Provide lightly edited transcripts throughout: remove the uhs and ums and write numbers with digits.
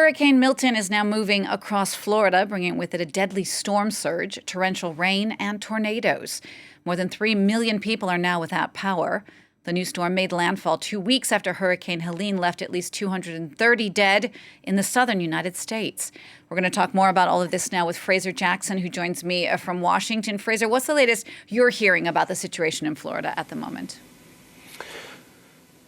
Hurricane Milton is now moving across Florida, bringing with it a deadly storm surge, torrential rain, and tornadoes. More than 3 million people are now without power. The new storm made landfall 2 weeks after Hurricane Helene left at least 230 dead in the southern United States. We're going to talk more about all of this now with Fraser Jackson, who joins me from Washington. Fraser, what's the latest you're hearing about the situation in Florida at the moment?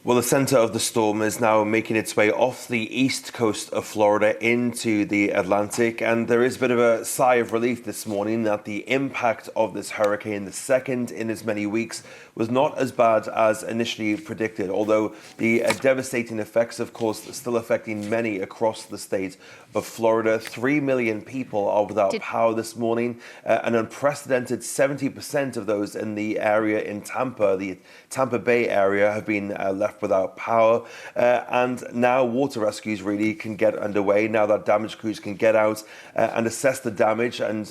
Well, the center of the storm is now making its way off the east coast of Florida into the Atlantic, and there is a bit of a sigh of relief this morning that the impact of this hurricane, the second in as many weeks, was not as bad as initially predicted, although the devastating effects, of course, still affecting many across the state of Florida. 3 million people are without power this morning. An unprecedented 70% of those in the area in Tampa, the Tampa Bay area, have been left without power. And now water rescues really can get underway, now that damage crews can get out and assess the damage and,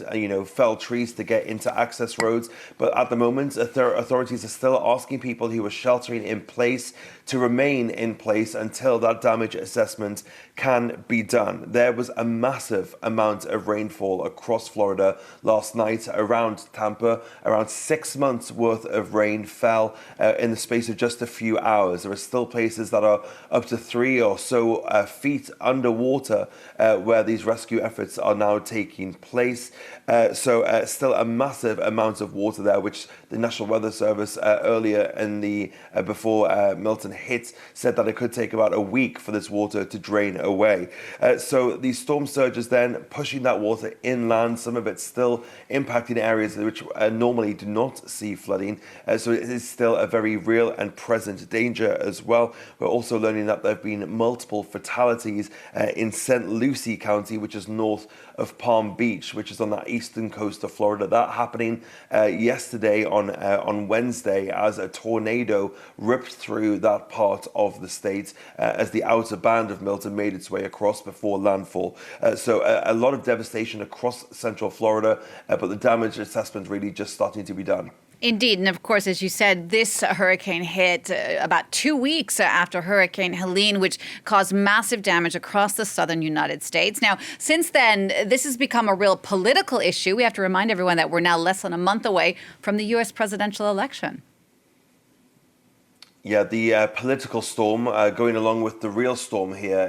fell trees to get into access roads. But at the moment, authorities are still asking people who are sheltering in place to remain in place until that damage assessment can be done. There was a massive amount of rainfall across Florida last night around Tampa. Around 6 months worth of rain fell in the space of just a few hours. There are still places that are up to 3 or so feet underwater where these rescue efforts are now taking place. So still a massive amount of water there, which the National Weather Service earlier in the before Milton hit said that it could take about a week for this water to drain away. So these storm surges then pushing that water inland, some of it still impacting areas which normally do not see flooding. So it is still a very real and present danger as well. We're also learning that there have been multiple fatalities in St. Lucie County, which is north of Palm Beach, which is on the eastern coast of Florida. That happening yesterday on Wednesday as a tornado ripped through that part of the state as the outer band of Milton made its way across before landfall. So a lot of devastation across central Florida, but the damage assessment really just starting to be done. Indeed. And of course, as you said, this hurricane hit about 2 weeks after Hurricane Helene, which caused massive damage across the southern United States. Now, since then, this has become a real political issue. We have to remind everyone that we're now less than a month away from the U.S. presidential election. Yeah, the political storm going along with the real storm here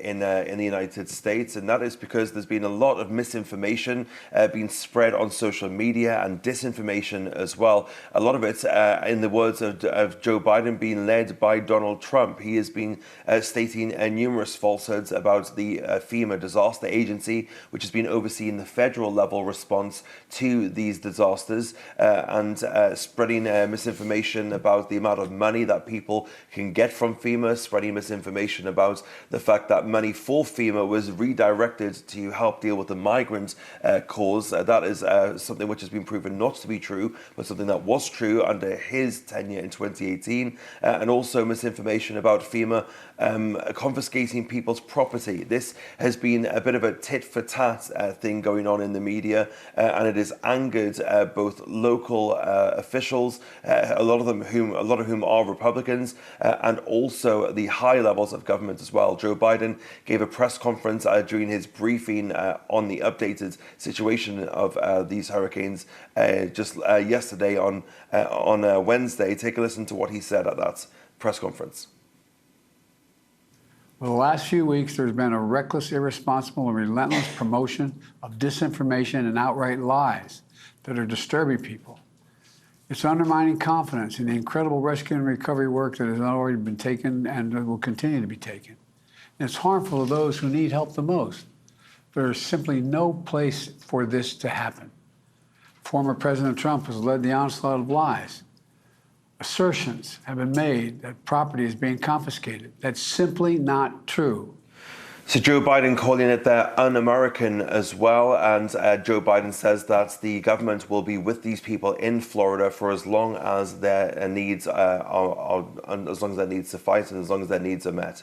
in the United States, and that is because there's been a lot of misinformation being spread on social media and disinformation as well. A lot of it, in the words of Joe Biden, being led by Donald Trump. He has been stating numerous falsehoods about the FEMA disaster agency, which has been overseeing the federal level response to these disasters, and spreading misinformation about the amount of money that people can get from FEMA, spreading misinformation about the fact that money for FEMA was redirected to help deal with the migrant cause. That is something which has been proven not to be true, but something that was true under his tenure in 2018. And also misinformation about FEMA confiscating people's property. This has been a bit of a tit-for-tat thing going on in the media, and it has angered both local officials, a lot of whom are Republicans, and also the high levels of government as well. Joe Biden gave a press conference during his briefing on the updated situation of these hurricanes just yesterday on Wednesday. Take a listen to what he said at that press conference. Well, the last few weeks, there's been a reckless, irresponsible, and relentless promotion of disinformation and outright lies that are disturbing people. It's undermining confidence in the incredible rescue and recovery work that has already been taken and will continue to be taken. And it's harmful to those who need help the most. There's simply no place for this to happen. Former President Trump has led the onslaught of lies. Assertions have been made that property is being confiscated. That's simply not true. So Joe Biden calling it un-American as well, and Joe Biden says that the government will be with these people in Florida for as long as their needs as long as their needs suffice and as long as their needs are met.